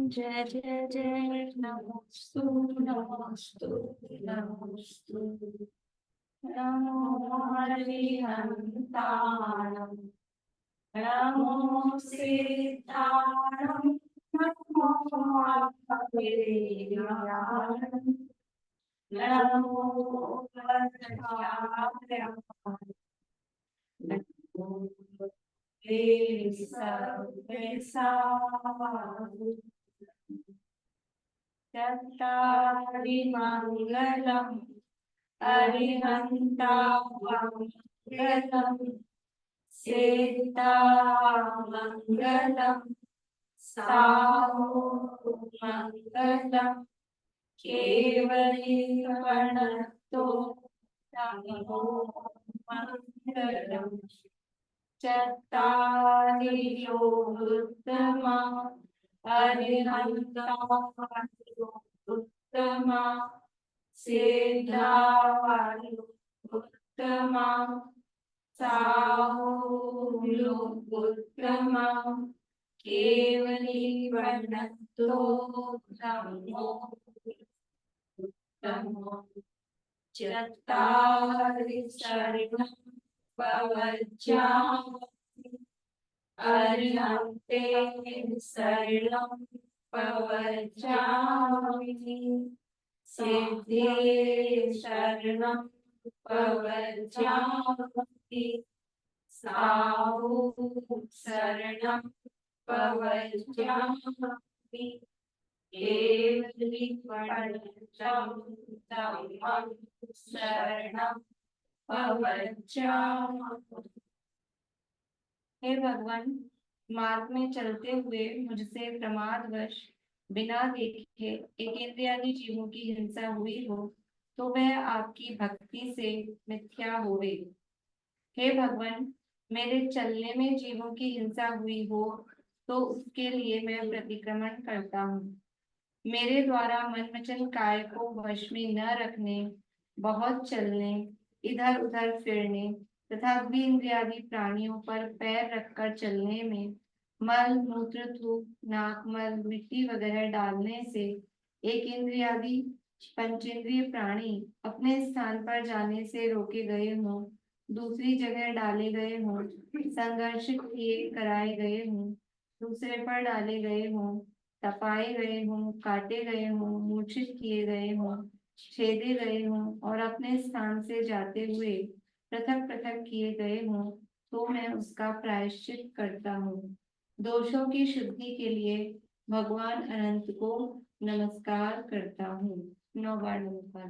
जय जय जय नमोस्तु नमोस्तु नमोस्तु नमो हरिहन्ताणं नमो सिद्धाणं नमो अभेयाणं नमो वज्राभ्यां नमो ते सर्वे साधु चत्तारिमङ्गलम् अरिहन्तामङ्गलम् सीतामङ्गलम् साहुमङ्गलम् केवलीवनतो नमो मङ्गलम् चत्तारि योगुत्तमा अरिहन्तामङ्गलोत्तमा सिद्धावायुत्तमा साहुयोगुत्तमा केवलीवनतो नमो उत्तमा चत्तारि शरणं पवज्जामि अरिहन्ते शरणं पवज्जामि सिद्धे शरणं पवज्जामि साहु शरणं पवज्जामि केवलीवनतं शरणं पवज्जामि। हे भगवान, मार्ग में चलते हुए मुझसे प्रमादवश बिना देखे एकेंद्रियादि जीवों की हिंसा हुई हो तो वह आपकी भक्ति से मिथ्या होवे। हे भगवान, मेरे चलने में जीवों की हिंसा हुई हो तो उसके लिए मैं प्रतिक्रमण करता हूँ। मेरे द्वारा मन वचन काय को वश में न रखने, बहुत चलने, इधर उधर फिरने तथा द्विंद्रियादि प्राणियों पर पैर रखकर चलने में, मल मूत्र थूक नाक मल मिट्टी वगैरह डालने से एक इंद्रियादि पंचेंद्रिय प्राणी अपने स्थान पर जाने से रोके गए हों, दूसरी जगह डाले गए हों, संघर्षित किए कराए गए हों, दूसरे पर डाले गए हों, तपाए गए हों, काटे गए हों, मूर्छित किए गए हों, छेदे गए हों और अपने स्थान से जाते हुए पृथक पृथक किए गए हों तो मैं उसका प्रायश्चित करता हूँ। दोषों की शुद्धि के लिए भगवान अनंत को नमस्कार करता हूँ। 9 बार नमस्कार।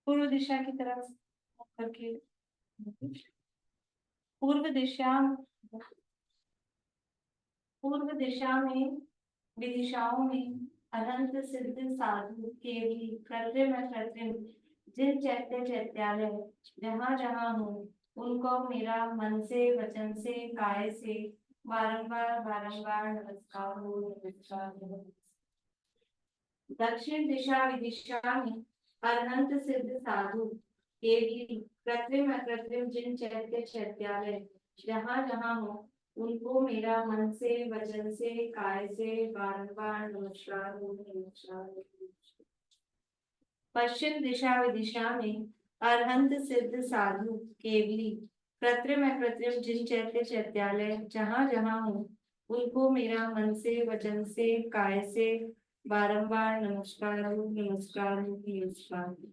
पूर्व दिशा की तरफ करके पूर्व दिशा पूर्व दिशा में विदिशाओं में अनंत सिद्ध साधु केवली कृत्रिम अकृत्रिम जिन चैत्य चैत्यालय जहाँ जहाँ हो उनको मेरा मन से वचन से काय से बारंबार बारंबार नमस्कार हो नमस्कार हो। दक्षिण दिशा विदिशा में अनंत सिद्ध साधु केवली कृत्रिम अकृत्रिम जिन चैत्य चैत्यालय जहाँ जहाँ हो उनको मेरा मन से वचन से काय से बारंबार नमस्कार हो नमस्कार हो। पश्चिम दिशा विदिशा में अरहंत सिद्ध साधु केवली कृत्रिम अकृत्रिम जिन चैत्य चैत्यालय जहाँ जहाँ हूँ, उनको मेरा मन से वचन से काय से बारंबार नमस्कार हो, नमस्कार हो, नमस्कार हो।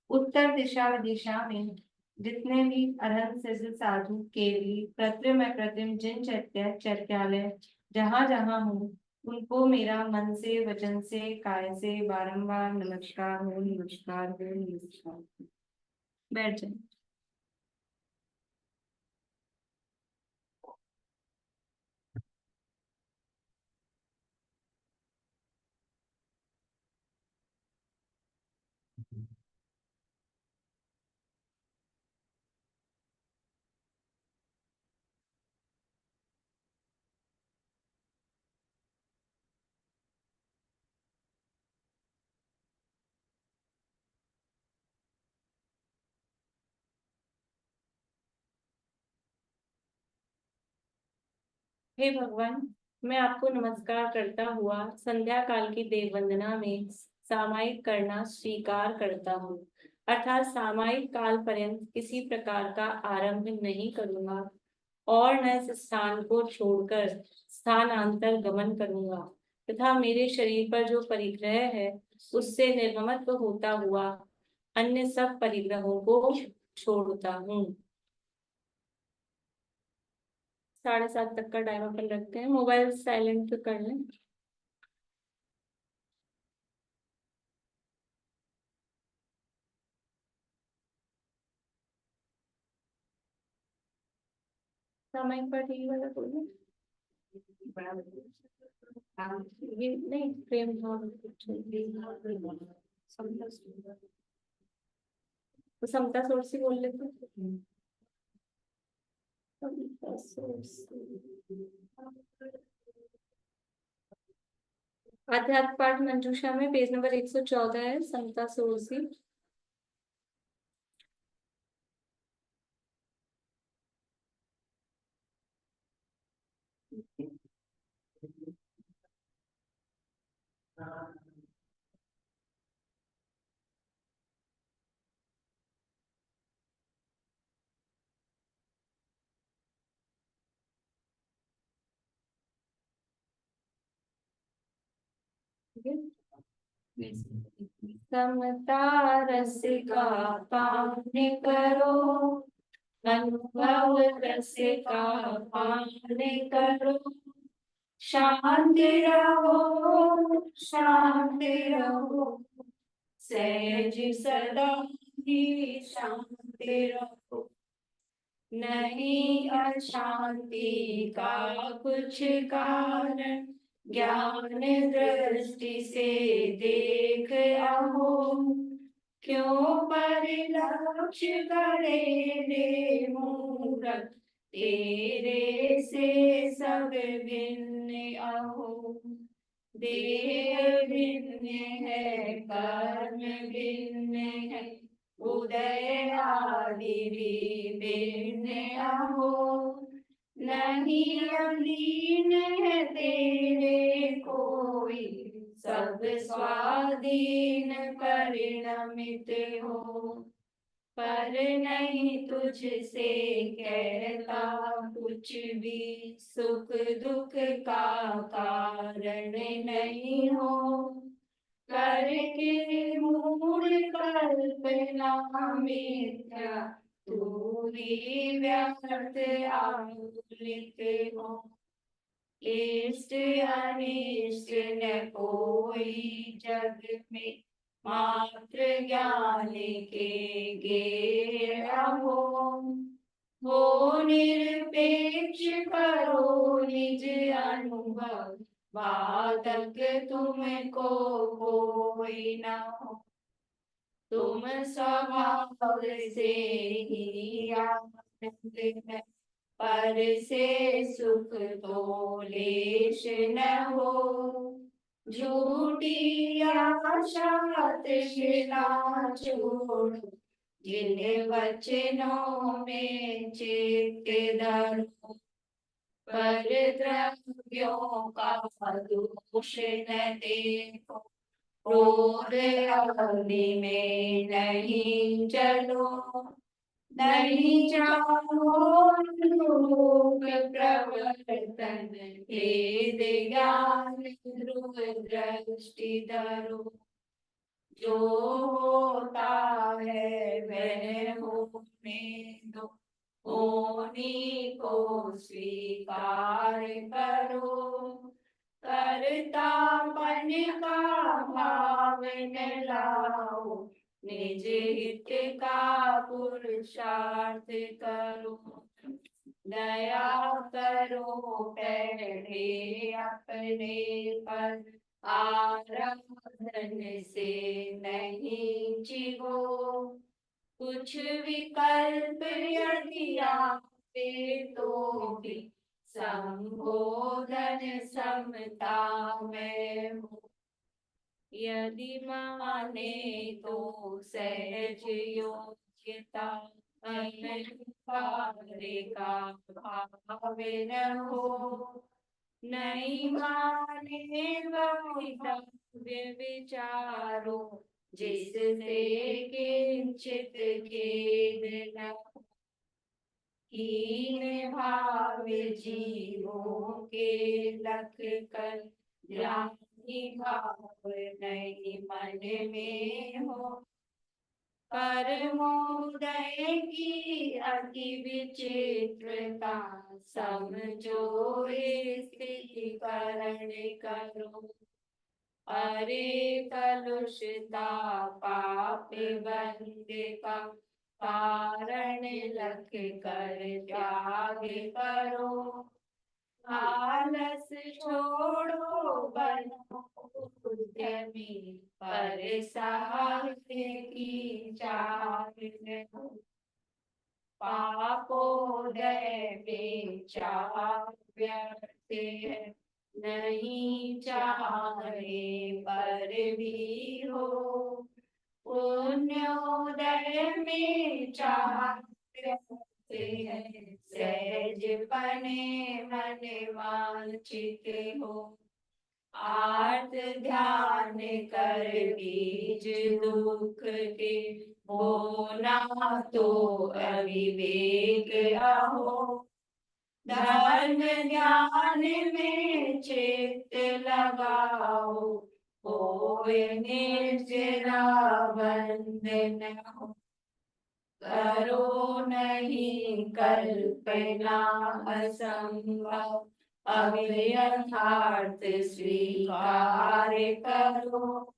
उत्तर दिशा दिशा में जितने भी अरहंत सिद्ध साधु केवली कृत्रिम अकृत्रिम जिन चैत्य चैत्यालय जहाँ जहाँ हूँ, उनको मेरा मन से वचन से काय से बारंबार नमस्कार हो, नमस्कार हो, नमस्कार हो। बैठ जाए। हे भगवान, मैं आपको नमस्कार करता हुआ संध्या काल की देव वंदना में सामायिक करना स्वीकार करता हूँ, अर्थात सामायिक काल पर्यंत किसी प्रकार का आरंभ नहीं करूंगा और न इस स्थान को छोड़कर स्थानांतर गमन करूंगा, तथा मेरे शरीर पर जो परिग्रह है उससे निर्ममत्व होता हुआ अन्य सब परिग्रहों को छोड़ता हूँ। 7:30 तक का टाइम अपन रखते हैं। मोबाइल साइलेंट कर लें। सामायिक पाठ यही वाला बोलो। हाँ, ये नहीं प्रेम भाव तो समता सोच से बोल लेते हैं। समता सोच से। अध्यात्म पाठ मंजूषा में पेज नंबर 114 है, समता सोरसी। समता रस का पान करो, अनुभव रस का पान करो, शांति रहो, शांति रहो, सहज सदा ही शांति रहो। नहीं अशांति का कुछ कारण, ज्ञान दृष्टि से देख आहो। क्यों परिलक्ष्य करे रे मूरख, तेरे से सब भिन्न अहो। देह भिन्न है, कर्म भिन्न है, उदय आदि भी भिन्न अहो। नहीं अधीन है तेरे कोई, सब स्वाधीन परिणमित हो। पर नहीं तुझसे कहता कुछ भी, सुख दुख का कारण नहीं हो। करके मूल कल्पना मिथ्या, तू ही व्यर्थ आकुलित हो। इष्ट अनिष्ट न कोई जग में, मात्र ज्ञान के गेय हो। वो निरपेक्ष करो निज अनुभव, बाधक तुमको कोई न हो। तुम स्वभाव से ही आनंद है, पर से सुख तो लेश न हो। झूठी आशा तृष्णा छोड़, जिन वचनों में चित्त धरो। पर द्रव्यों का दोष न देखो, क्रोध अग्नि में नहीं जलो। नहीं चाहो लोक प्रवर्तन, भेद ज्ञान ध्रुव दृष्टि धरो। जो होता है वह होने दो, होनी को स्वीकार करो। कर्तापन का भाव न लाओ, निज हित का पुरुषार्थ करो। दया करो पहले अपने पर, आराधन से नहीं चिढ़ो। कुछ विकल्प यदि आते तो भी, संबोधन समता में हो। यदि माने तो सहज योग्यता, अनुसारे का भाव न हो। नहीं माने वक्तव्य विचारो, जिससे किंचित खेद न हो। हीन भाव जीवों के लख कर, ग्लानि भाव नहीं मन में हो। परमोदय की अति विचित्रता, समझो स्थिति करण करो। अरे कलुषता पाप बंद का, कारण लख कर त्याग करो। आलस छोड़ो बनो उद्यमी, पर साहित्य की चाल लो। पापोदय बेचार व्यर्थ है, नहीं चाहे पर भी हो। पुण्योदय में चार व्यर्थ है, सहज पने मन वांछित हो। आर्त ध्यान कर बीज दुख के, होना तो अविवेक अहो। धर्म ध्यान में चित्त लगाओ, होए निर्जरा बंधन हो। करो नहीं कल्पना असंभव, अव्यथार्थ स्वीकार करो।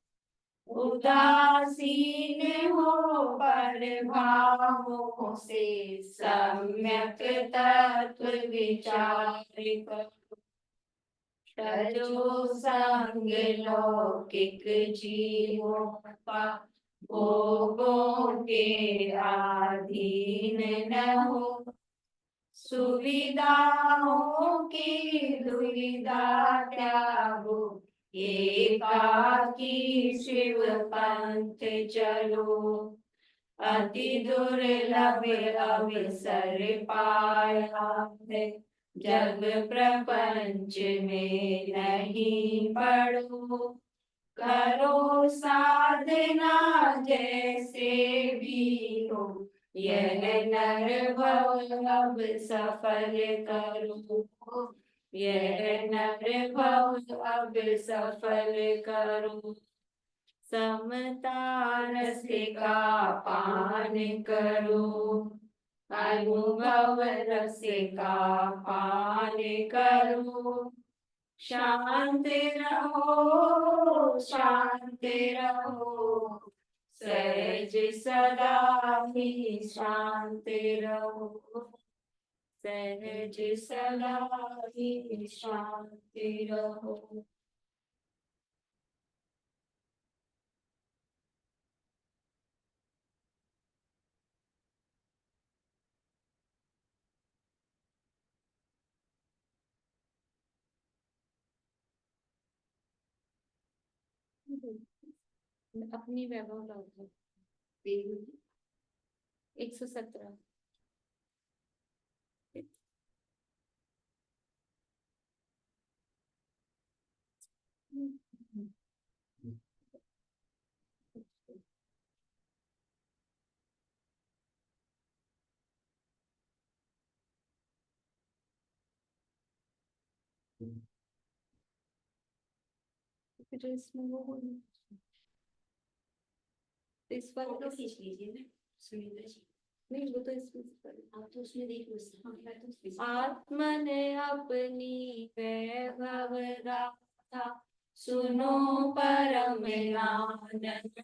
उदासीन हो पर भावों से, सम्यक तत्व विचार करो। तजो संग लौकिक जीवों का, भोगों के अधीन न हो। सुविधाओं की दुविधा त्यागो, एकाकी शिव पंथ चलो। अति दुर्लभ अवसर पाया है, जग प्रपंच में नहीं पड़ो। करो साधना जैसे भी हो, यह नर भव अब सफल करो। यह नर भव अब सफल करो। समता रस का पान करो, अनुभव रस का पान करो। शांत रहो शांत रहो, सहज सदा ही शांत रहो। सहज सदा ही शांत रहो। अपनी वैभव लाओ। 117। फिर इसमें वो इस बार फोटो खींच लीजिए ना सुनीता जी। नहीं, वो तो इसमें आप तो उसमें देख लो। हाँ, मैं तो उसमें आत्मन अपनी वैभव गाथा, सुनो परम आनंद,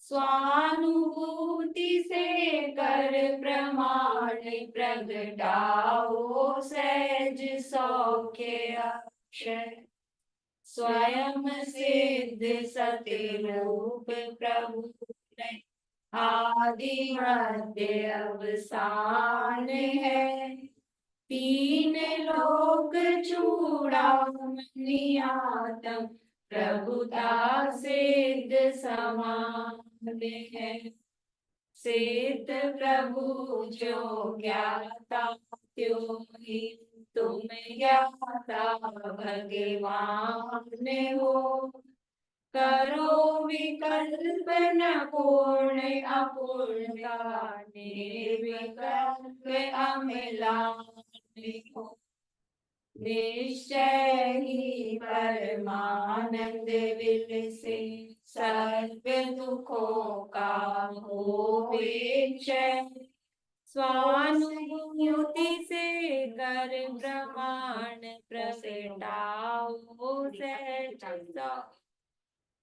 स्वानुभूति से कर प्रमाण प्रगटाओ सहज सौख्य अक्षय, स्वयं सिद्ध सतरूप प्रभु ने आदि मध्य अवसान है, तीन लोक चूड़ामणि आत्म प्रभुता सिद्ध समान है, सिद्ध प्रभु जो ज्ञाता त्यों ही तुम ज्ञाता भगवान हो, करो विकल्प न पूर्ण अपूर्ण निर्विकल्प अम्लान हो, निश्चय ही परमानंद विलसे, सर्व दुखों का होवे क्षय, स्वानुभूति से कर प्रमाण प्रगटाओ सहज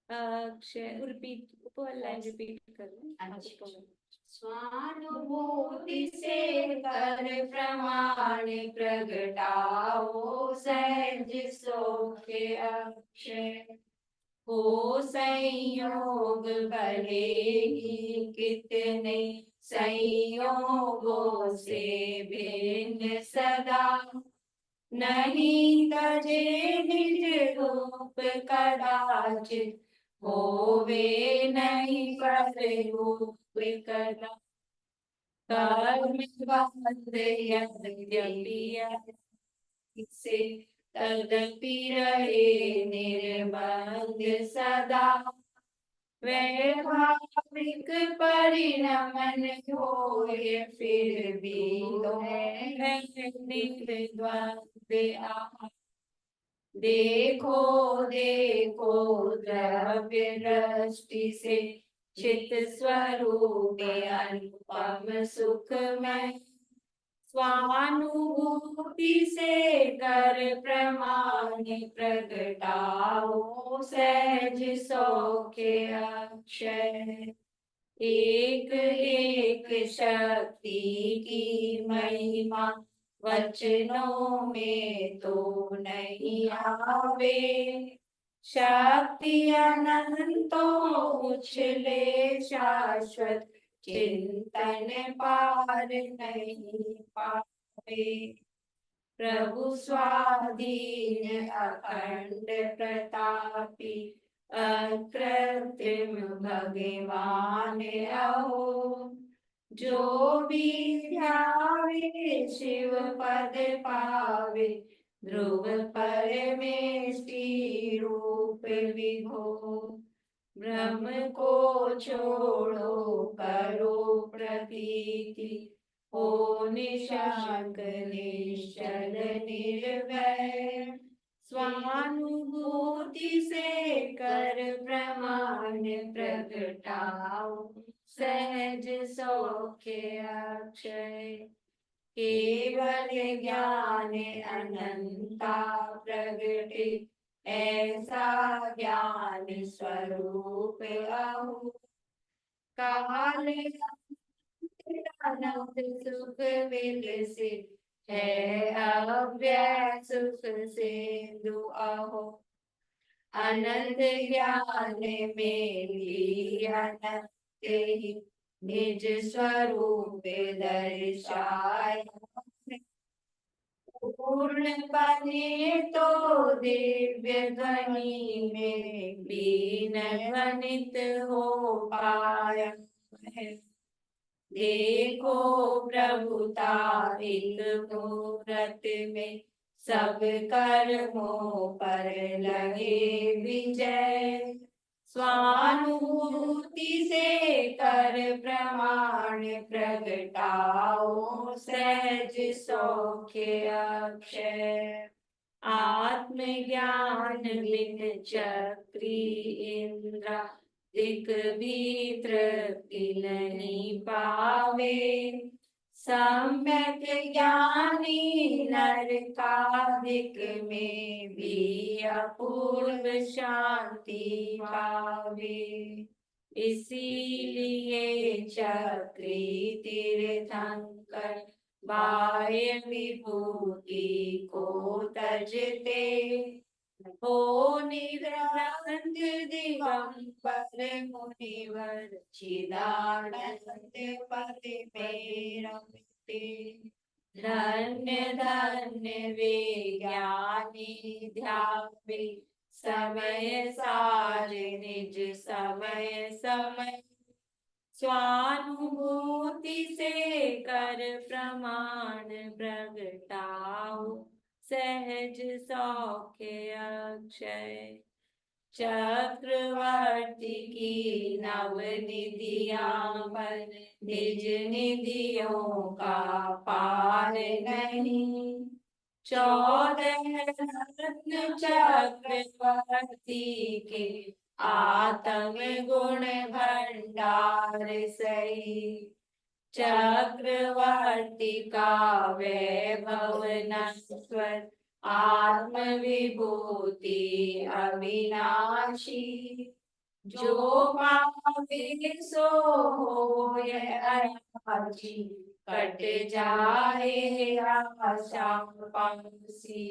अक्षय। रिपीट, ऊपर लाइन रिपीट कर। स्वानुभूति से कर प्रमाण प्रगटाओ सहज सौख्य अक्षय, हो संयोग भले ही कितने संयोगों से भिन्न सदा, नहीं तजे निज रूप कदाचित, होवे नहीं पर रूप कदा, कर्म बंध यद्यपि से तदपि रहे निर्बंध सदा, वैभाविक परिणमन होए फिर भी तो है निर्द्वंद आहा, देखो देखो द्रव्य दृष्टि से चित स्वरूप अनुपम सुख में, स्वानुभूति से कर प्रमाण प्रगटाओ सहज सौख्य अक्षय, एक एक शक्ति की महिमा वचनों में तो नहीं आवे, शक्ति अनंतों उछले शाश्वत, चिंतन पार नहीं पावे, प्रभु स्वाधीन अखंड प्रतापी अकृत्रिम भगवान अहो, जो भी ध्यावे शिव पद पावे, ध्रुव परमेष्टि रूप विभो, ब्रह्म को छोड़ो करो प्रतीति, हो निशांक निश्चल निर्भय, स्वानुभूति से कर प्रमाण प्रगटाओ सहज सौख्य अक्षय, केवल ज्ञान अनंता प्रगटे, ऐसा ज्ञान स्वरूप अहो, काल अनंत सुख विलसित है अव्यय सुख सिंधु अहो, अनंत ज्ञान में ही अनंत ही निज स्वरूप दर्शाया, पूर्ण बने तो दिव्य ध्वनि में लीन ध्वनित हो पाया है, देखो प्रभुता एक मूरत में, सब कर्मों पर लगे विजय, स्वानुभूति से कर प्रमाण प्रगटाओ सहज सौख्य अक्षय। आत्मज्ञान बिन चक्री इंद्र दिक भी तृप्ति नहीं पावे। सम्यक ज्ञानी नर कादिक में भी अपूर्व शांति पावे। इसीलिए चक्री तीर्थंकर बाह्य विभूति को तजते हो निवृत्त दिगंबर मुनिवर चिदानंद पति में रमते। धन्य धन्य वे ज्ञानी ध्यावे समय सार निज समय समय। स्वानुभूति से कर प्रमाण प्रगटाओ सहज सौख्य अक्षय। चक्रवर्ती की नव निधियां पर निज निधियों का पार नहीं। 14 रत्न चक्रवर्ती के आत्म गुण भंडार सही। चक्रवर्ती का वैभव नश्वर आत्म विभूति अविनाशी। जो पावे सो होय अयाची कट जाए आशा पासी।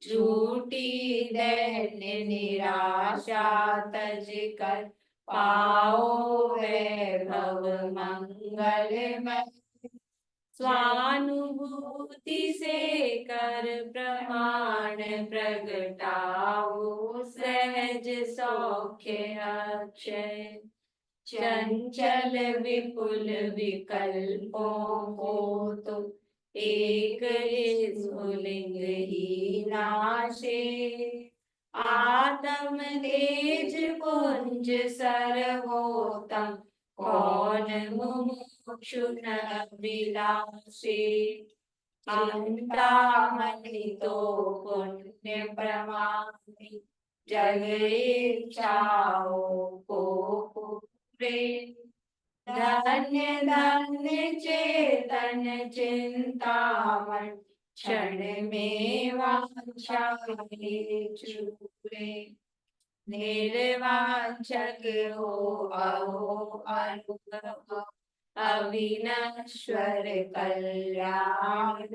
झूठी दैन्य निराशा तज कर पाओ वैभव मंगलमय। स्वानुभूति से कर प्रमाण प्रगटाओ सहज सौख्य अक्षय। चंचल विपुल विकल्पों को तो एक स्फुलिंग ही नाशे। आत्म तेज पुंज सर्वोत्तम कौन मुमुक्षु न अभिलाषे। चिंतामणि तो पुण्य प्रमाणी जग इच्छाओं को पूरे। धन्य धन्य चेतन चिंतामण क्षण में वांछा चूरे। निर्वांछक हो अहो अनुभव अविनश्वर कल्याण।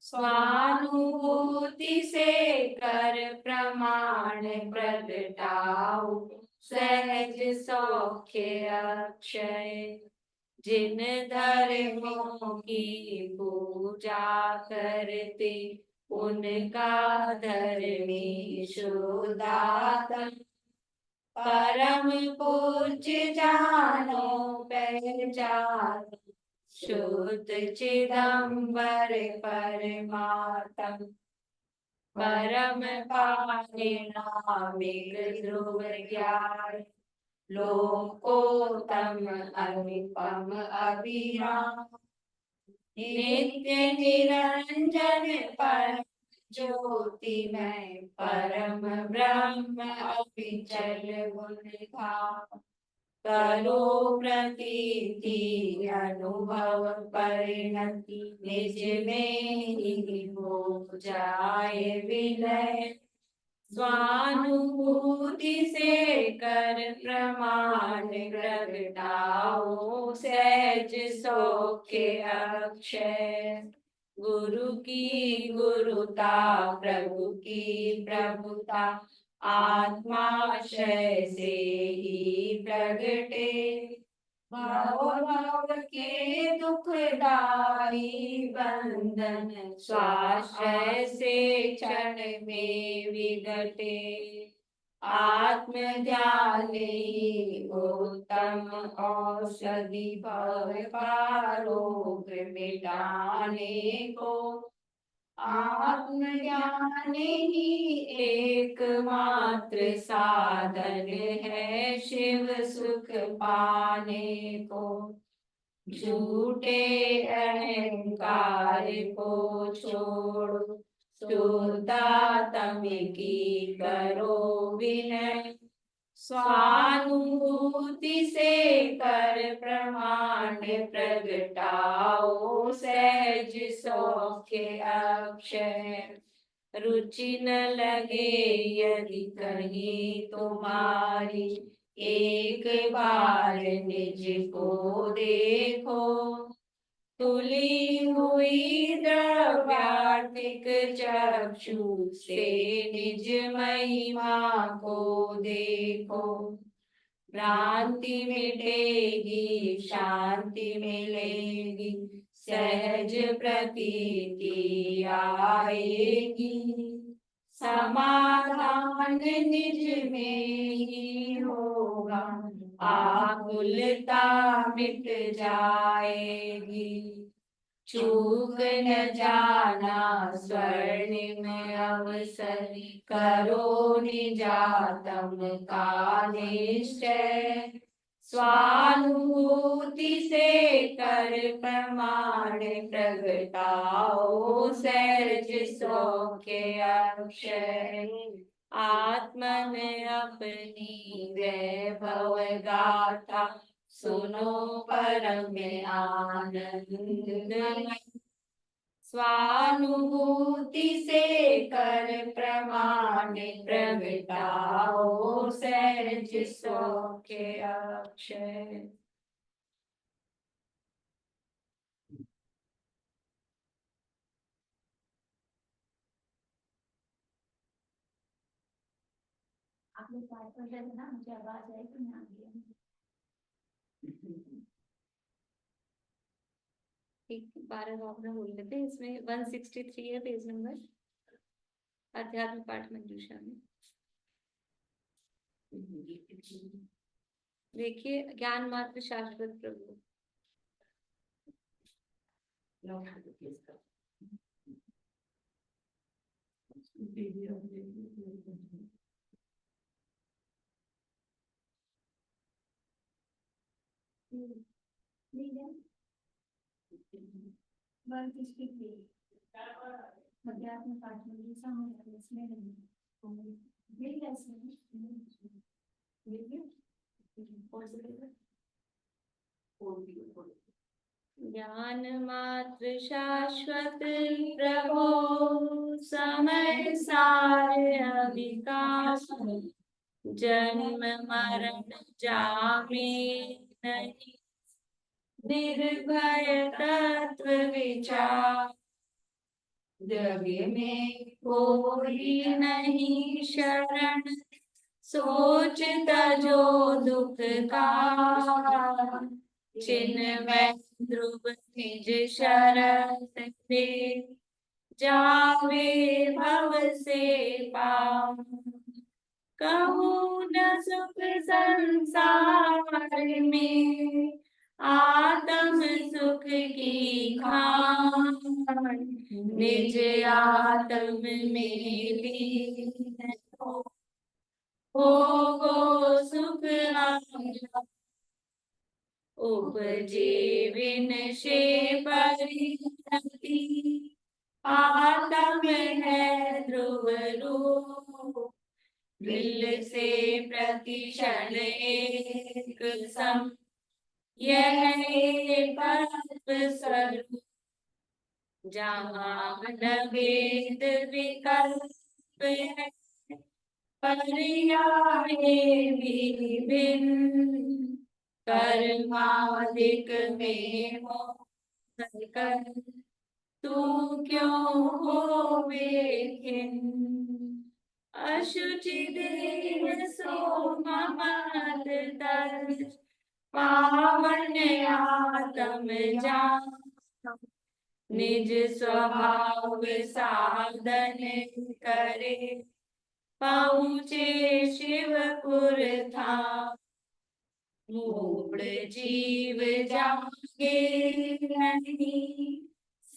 स्वानुभूति से कर प्रमाण प्रगटाओ सहज सौख्य अक्षय। जिन धर्मों की पूजा करते उनका धर्मी शुदातम। परम पूज्य जानो पहचानो शुद्ध चिदंबर परमात्म। परम पारिणामिक ध्रुव ज्ञान लोकोत्तम अनुपम अभिराम। नित्य निरंजन परम ज्योति में परम ब्रह्म अविचल गुण धाम। करो प्रतीति अनुभव परिणति निज में ही हो जाए विलय। स्वानुभूति से कर प्रमाण प्रगटाओ सहज सौख्य अक्षय। गुरु की गुरुता प्रभु की प्रभुता आत्माशय से ही प्रगटे। भव के दुखदाई बंधन स्वाश्रय से क्षण में विघटे। आत्म ध्यान ही उत्तम औषधि भव पारोग मिटाने को। आत्मज्ञान ही एकमात्र साधन है शिव सुख पाने को। झूठे अहंकार को छोड़ो, शुद्धात्म की करो विनय। स्वानुभूति से कर प्रमाण प्रगटाओ, सहज सौख्य अक्षय। रुचि न लगे यदि कहीं तुम्हारी, एक बार निज को देखो। तुली हुई द्रव्यार्थिक चक्षु से निज महिमा को देखो। भ्रांति मिटेगी, शांति मिलेगी, सहज प्रतीति आएगी। समाधान निज में ही होगा, आकुलता मिट जाएगी। चूक न जाना स्वर्णिम अवसर, करो निजातम का निश्चय। स्वानुभूति से कर प्रमाण प्रगटाओ, सहज सौख्य अक्षय। आत्मन अपनी वैभव गाथा, सुनो परम आनंद। स्वानुभूति से कर प्रमाण प्रगटाओ, सहज सौख्य अक्षय। आप लोग बात कर रहे थे ना, मुझे आवाज आई तो मैं आ गया। एक 12 आपने बोल लेते हैं। इसमें 163 है पेज नंबर, अध्यात्म पाठ मंजूषा में। देखिए, ज्ञान मात्र शाश्वत प्रभु। अध्यात्म पाठ मंजूषा में इसमें नहीं ज्ञान मात्र शाश्वत प्रभो, समय सार अविकाश। जन्म मरण जामे नहीं, निर्भय तत्व विचार। द्रव्य में कोई नहीं शरण, सोच तजो दुख का। चिन्मय ध्रुव निज शरत पे, जावे भव से पार। कहूँ न सुख संसार में, आत्म सुख की खान। निज आत्म में लीन हो गो सुख आया। उपजे विनशे परिणति, आत्म है ध्रुव रूप। दिल से प्रतिक्षण एक सम, यह एक तत्व स्वरूप। जहाँ न भेद विकल्प है, पर्याय भी भिन्न। कर्मादिक में हो कर, तू क्यों हो बेखिन्न। अशुचि देह सो ममत दर्श, पावन आत्म जान। निज स्वभाव साधन करे, पहुँचे शिवपुर धाम। मूढ़ जीव जागे नहीं,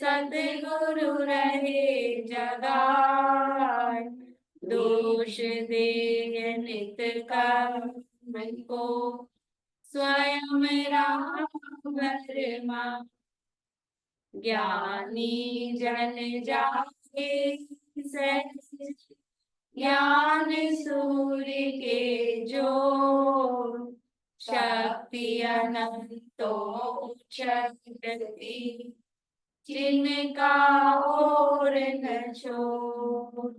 सतगुरु रहे जगाए, दोष दे नित कर्म को, स्वयं राम वर्मा, ज्ञानी जन जागे सहज, ज्ञान सूर्य के जो, शक्ति अनंतो शक्ति, जिनका और न छोड़,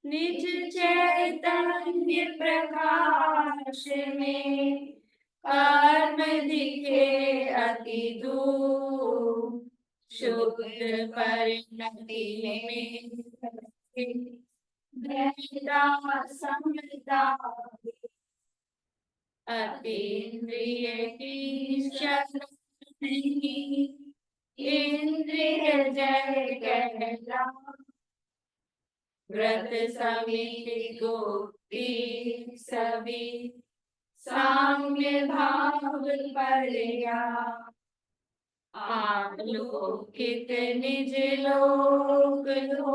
निज चैतन्य प्रकाश में, कर्म दिखे अति दूर, शुद्ध परिणति में दृढ़ता समता, अतीन्द्रिय की शरण नहीं, इंद्रिय जय कहला, व्रत समिति गोप्ती सभी, साम्य भाव पड़या, आलोकित निज लोक लो,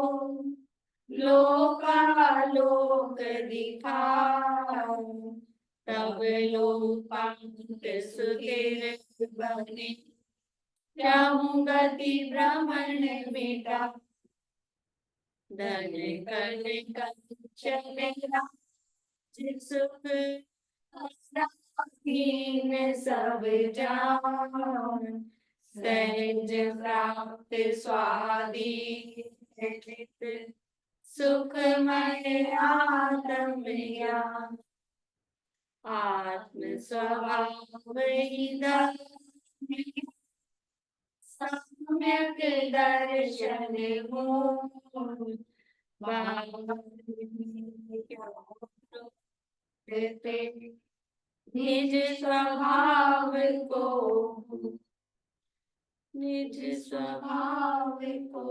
लोकालोक दिखाओ, तब लोकांत सुधिर बने, प्रभु गति भ्रमण मिटा, धन कन कंचन सुख, हीन सब जान, सहज प्राप्त स्वाधीन, सुखमय आत्म ज्ञान, आत्म स्वभाव सम्यक दर्शन मूल, निज स्वभाव को, निज स्वभाव को,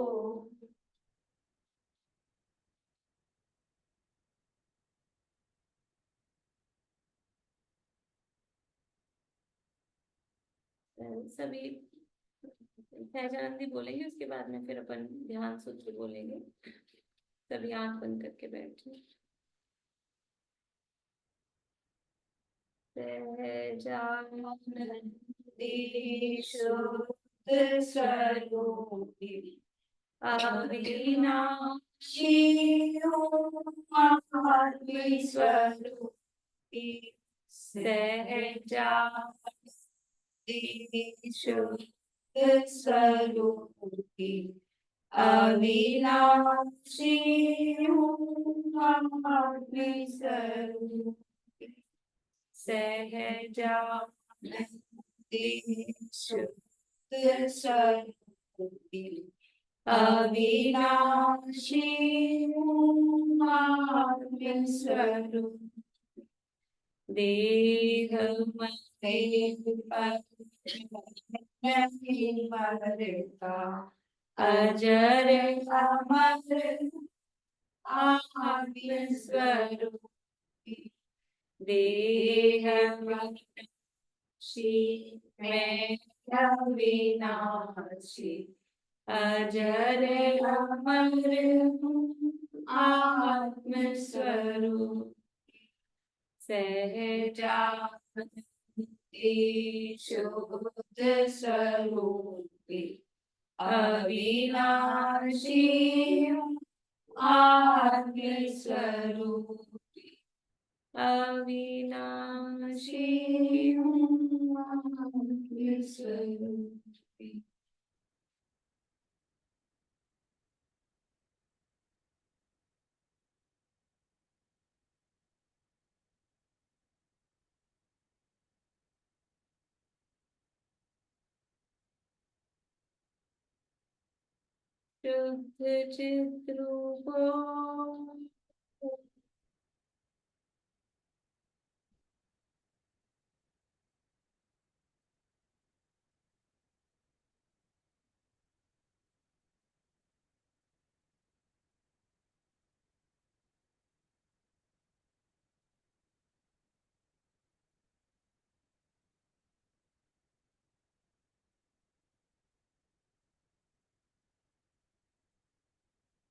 सभी सहजानंदी बोलेंगे, उसके बाद में फिर अपन ध्यान सूत्र बोलेंगे। सभी आंख बंद करके बैठे। सहजानंदी शुद्ध स्वरूपी, अविनाशी आत्म स्वरूपी, सहजानंदी शुद्ध स्वरूपी, अविनाशी आत्म स्वरूपी, सहजानंदी शुद्ध स्वरूपी, अविनाशी आत्म स्वरूपी, देह मन नहीं मरता, अजर अमर आत्म स्वरूपी, देह मन में अविनाशी, अजर अमर आत्म स्वरूपी, सहजानंदी शुद्ध स्वरूपी, अविनाशी आत्म स्वरूपी, अविनाशी आत्म स्वरूपी। शुद्ध चित रूपो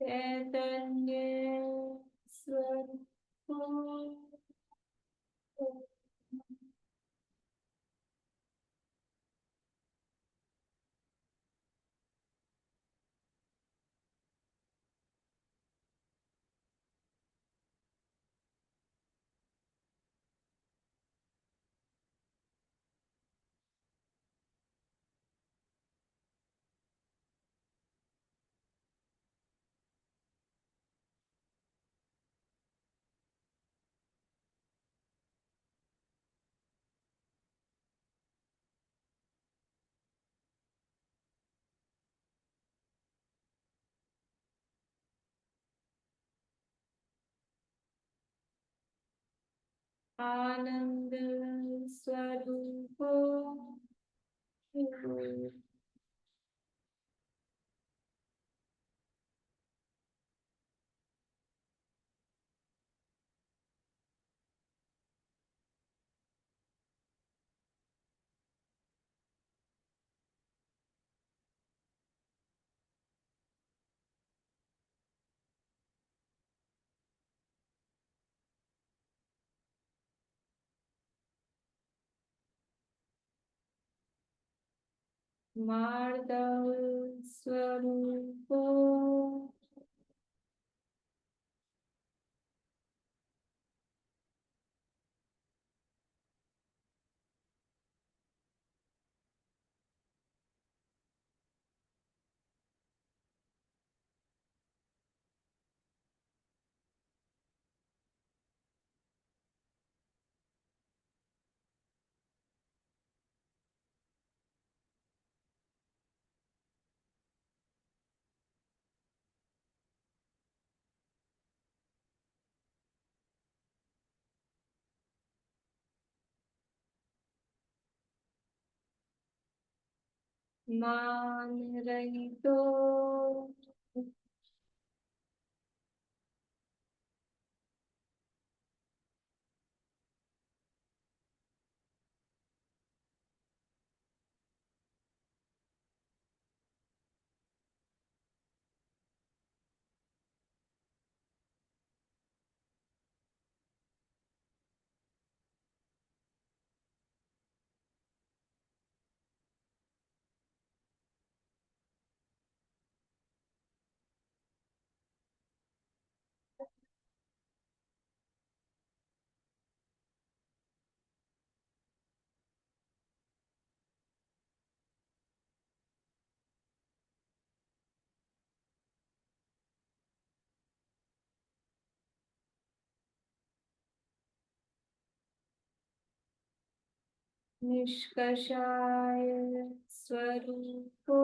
चैतन्य स्वरूप आनंद स्वरूप मार्दव स्वरूप मान रहितो निष्कषाय स्वरूप को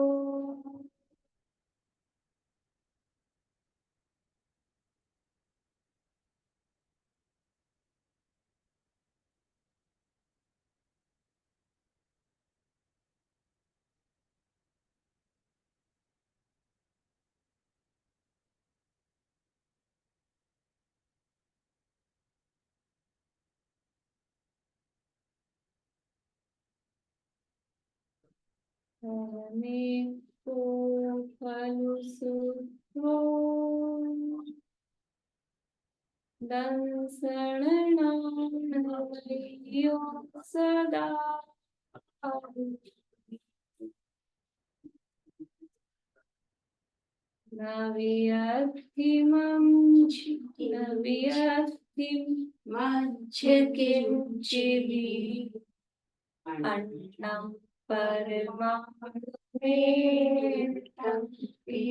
फल सूत्रो दंसणनामयो सदा न वियत्ति मज्ज किंचिदि अन्नं परमाणु में तंपि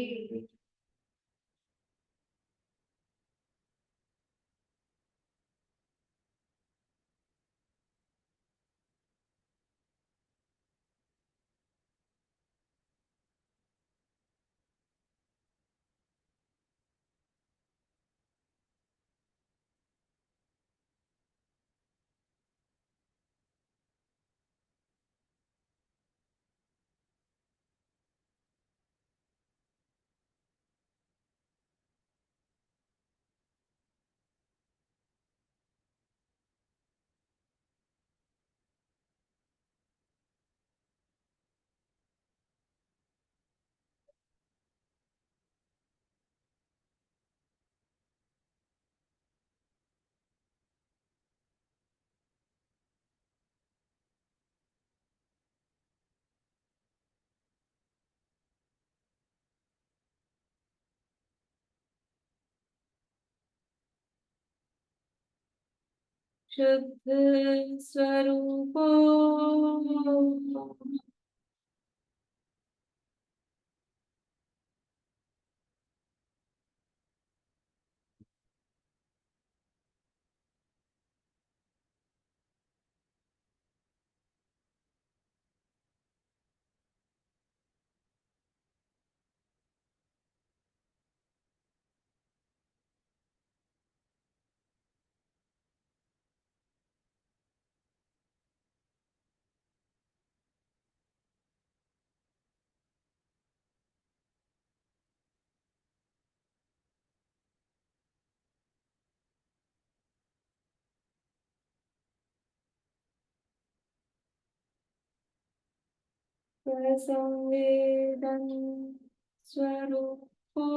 शुद्ध स्वरूपो प्रसंवेदन स्वरूपो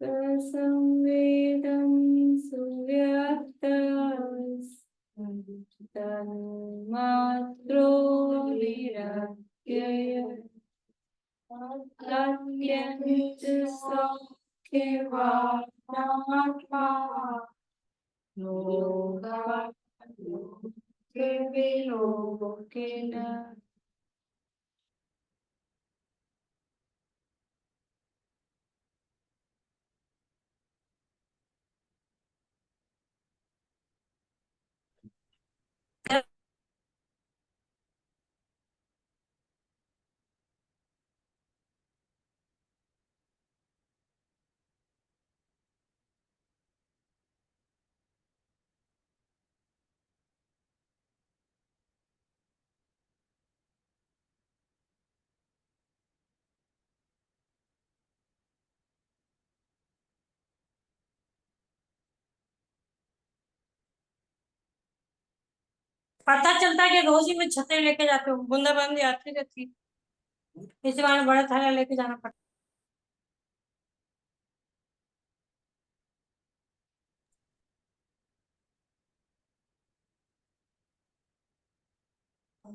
प्रसंवेदन सुव्यक्त तन्मात्रो विरक्त्यय अत्यंत सौख्यवानात्मा लोकालोकेन पता चलता है कि रोज ही मैं छतरी लेके जाती हूँ, बूंदाबांदी आती रहती है, इस बार बड़ा थैला लेके जाना पड़ता है।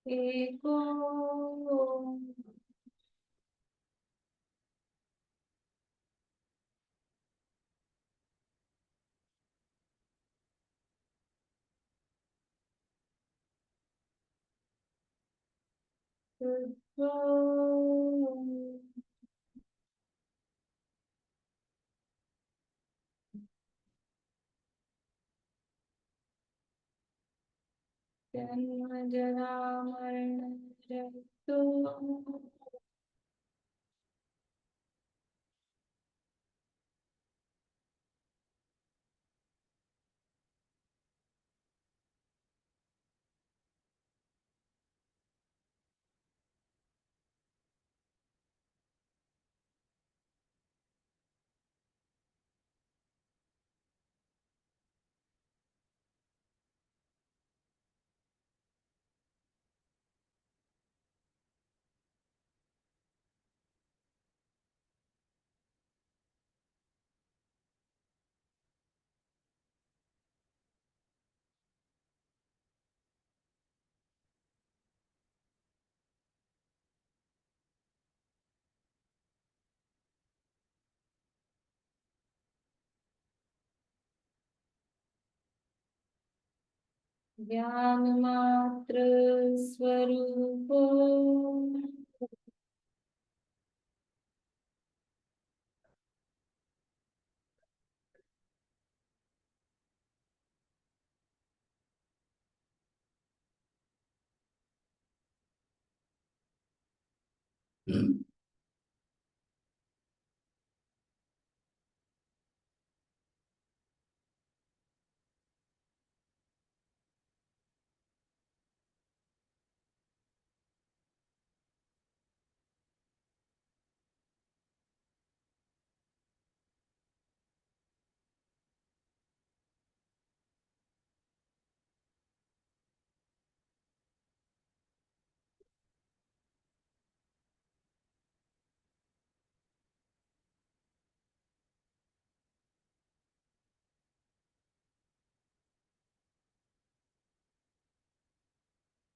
एको शुद्धो जन्म जरा मरण रहितो ज्ञान मात्र स्वरूपो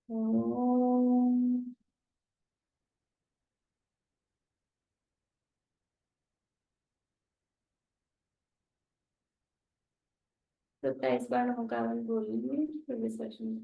ओम। 27 बार मुकाबल बोलेंगे फिर विसर्जन।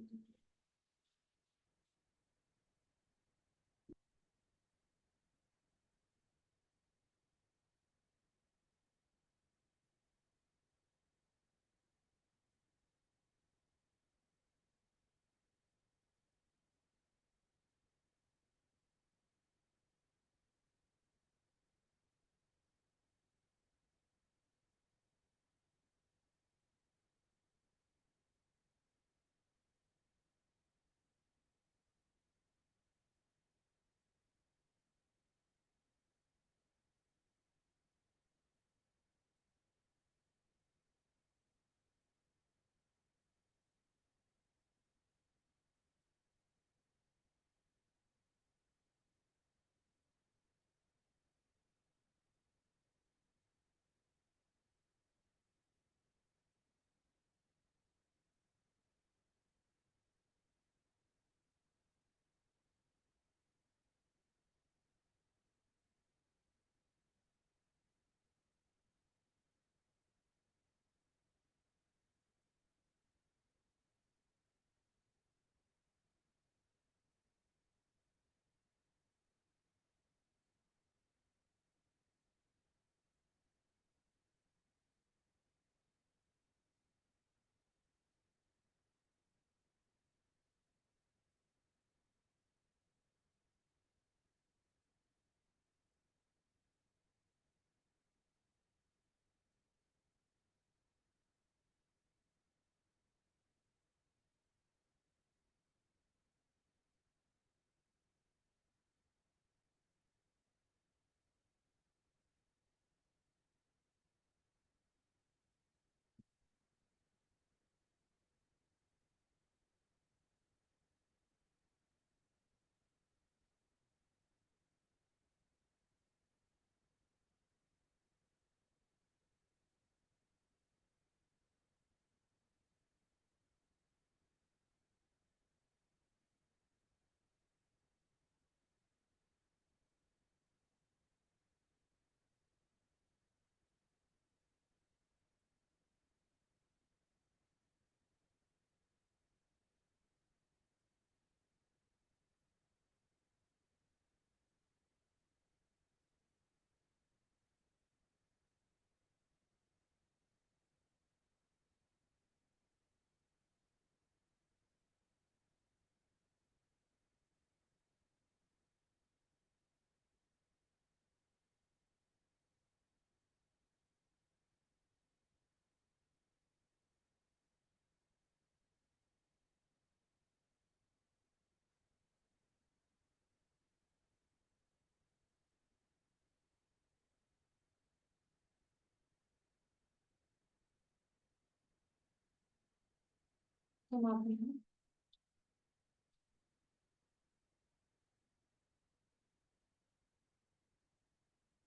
समापन।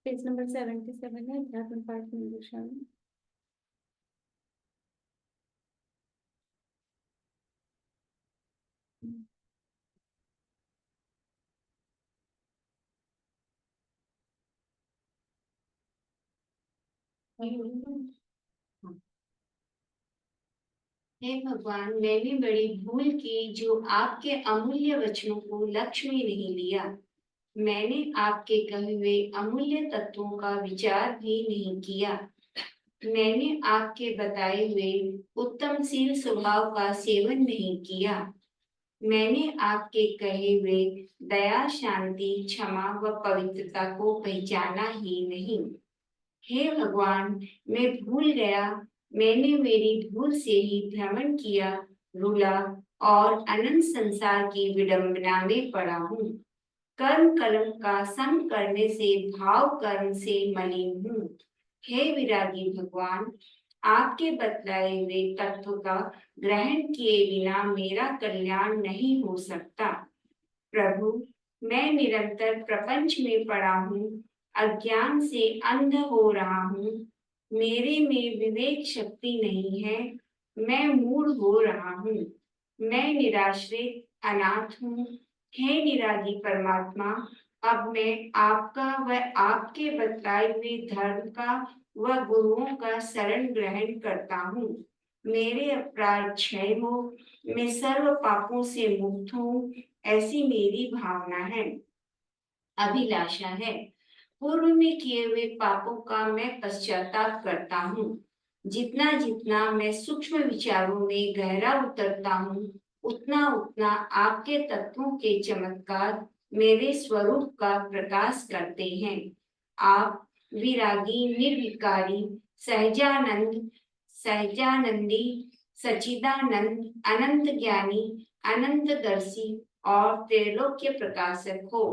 पेज नंबर 77 है अध्यात्म पाठ में दिशा में। हे भगवान, मैंने बड़ी भूल की जो आपके अमूल्य वचनों को लक्ष्य में नहीं लिया। मैंने आपके कहे हुए अमूल्य तत्वों का विचार भी नहीं किया। मैंने आपके बताए हुए उत्तमशील स्वभाव का सेवन नहीं किया। मैंने आपके कहे हुए दया, शांति, क्षमा व पवित्रता को पहचाना ही नहीं। हे भगवान, मैं भूल गया। मैंने मेरी भूल से ही भ्रमण किया, रुला और अनंत संसार की विडंबना में पड़ा हूँ। कर्म कलम का संग करने से भाव कर्म से मलिन हूँ। हे विरागी भगवान, आपके बतलाए हुए तत्व का ग्रहण किए बिना मेरा कल्याण नहीं हो सकता। प्रभु, मैं निरंतर प्रपंच में पड़ा हूँ, अज्ञान से अंध हो रहा हूँ। मेरे में विवेक शक्ति नहीं है, मैं मूढ़ हो रहा हूँ। मैं निराश्रित अनाथ हूँ। हे निरागी परमात्मा, अब मैं आपका व आपके बतलाए हुए धर्म का व गुरुओं का शरण ग्रहण करता हूँ। मेरे अपराध क्षय हो, मैं सर्व पापों से मुक्त हूँ, ऐसी मेरी भावना है, अभिलाषा है। पूर्व में किए हुए पापों का मैं पश्चाताप करता हूँ। जितना जितना मैं सूक्ष्म विचारों में गहरा उतरता हूँ, उतना उतना आपके तत्वों के चमत्कार मेरे स्वरूप का प्रकाश करते हैं। आप विरागी, निर्विकारी, सहजानंद, सहजानंदी, सच्चिदानंद, अनंत ज्ञानी, अनंत दर्शी और त्रैलोक्य प्रकाशक हो।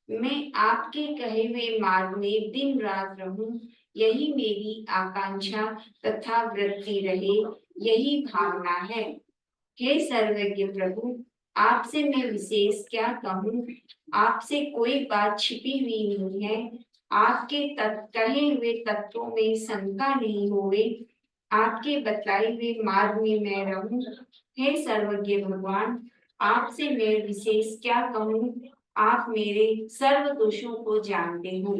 मैं आपके कहे हुए मार्ग में दिन रात रहूं, यही मेरी आकांक्षा तथा वृत्ति रहे, यही भावना है। हे सर्वज्ञ प्रभु, आपसे मैं विशेष क्या कहूँ। आपसे कोई बात छिपी हुई नहीं है। आपके कहे हुए तत्वों में शंका नहीं होवे। आपके बतलाए हुए मार्ग में मैं रहूं। हे सर्वज्ञ भगवान, आपसे मैं विशेष क्या कहूँ। आप मेरे सर्व दोषों को जानते हो।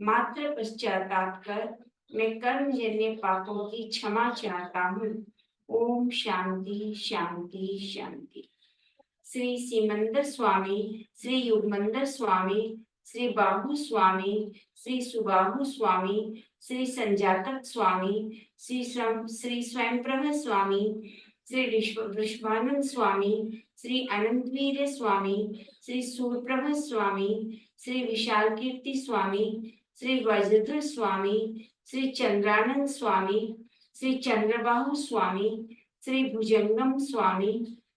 मात्र पश्चाताप कर मैं कर्मजन्य पापों की क्षमा चाहता हूँ। ओम शांति शांति शांति। श्री सीमंदर स्वामी, श्री युगमंदर स्वामी, श्री बाहु स्वामी, श्री सुबाहु स्वामी, श्री संजातक स्वामी, श्री स्वयंप्रभ स्वामी, श्री वृषभानंद स्वामी, श्री अनंतवीर स्वामी, श्री सूरप्रभ स्वामी, श्री विशाल कीर्ति स्वामी, श्री वज्रधर स्वामी, श्री चंद्रानंद स्वामी, श्री चंद्रबाहु स्वामी, श्री भुजंगम स्वामी,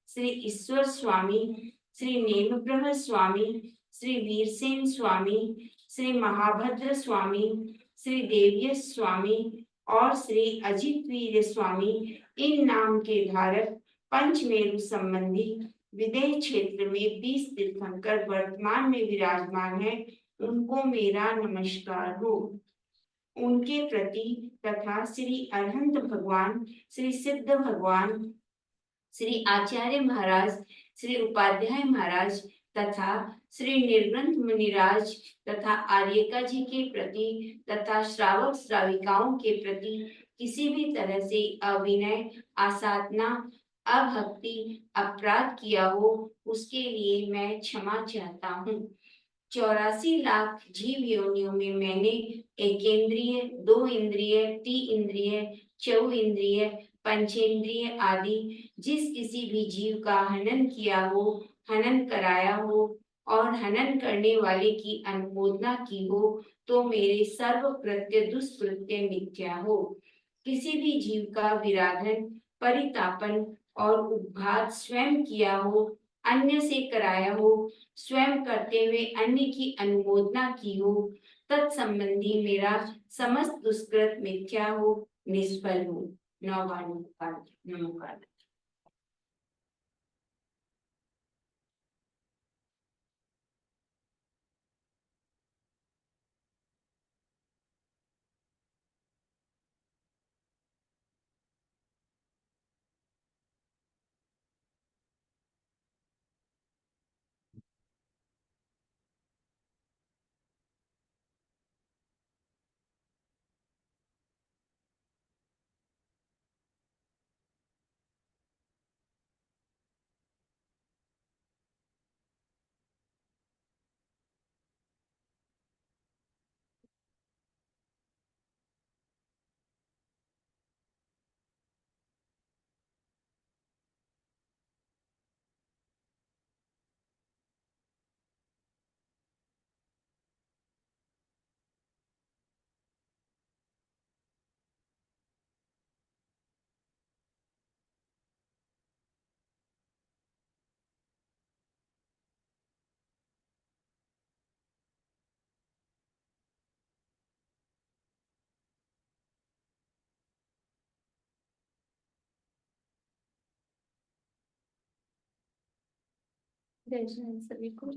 श्री ईश्वर स्वामी, श्री नेमप्रभ स्वामी, श्री वीरसेन स्वामी, श्री महाभद्र स्वामी, श्री देवयस स्वामी और श्री अजित वीर स्वामी, इन नाम के धारक पंचमेरु संबंधी विदेह क्षेत्र में 20 तीर्थंकर वर्तमान में विराजमान है, उनको मेरा नमस्कार हो। उनके प्रति तथा श्री अरहंत भगवान, श्री सिद्ध भगवान, श्री आचार्य महाराज, श्री उपाध्याय महाराज तथा श्री निर्ग्रंथ मुनिराज तथा आर्यका जी के प्रति तथा श्रावक श्राविकाओं के प्रति किसी भी तरह से अविनय, असाधना, अभक्ति, अपराध किया हो, उसके लिए मैं क्षमा चाहता हूँ। 84 लाख जीव योनियों में मैंने एकेंद्रिय, 2 इंद्रिय, 3 इंद्रिय, 4 इंद्रिय, पंचेंद्रिय आदि जिस किसी भी जीव का हनन किया हो, हनन कराया हो और हनन करने वाले की अनुमोदना की हो, तो मेरे सर्व कृत्य दुष्कृत्य मिथ्या हो। किसी भी जीव का विराधन, परितापन और उपघात स्वयं किया हो, अन्य से कराया हो, स्वयं करते हुए अन्य की अनुमोदना की हो, तत्संबंधी मेरा समस्त दुष्कृत मिथ्या हो, निष्फल हो। नमोकार। जय जय सभी को।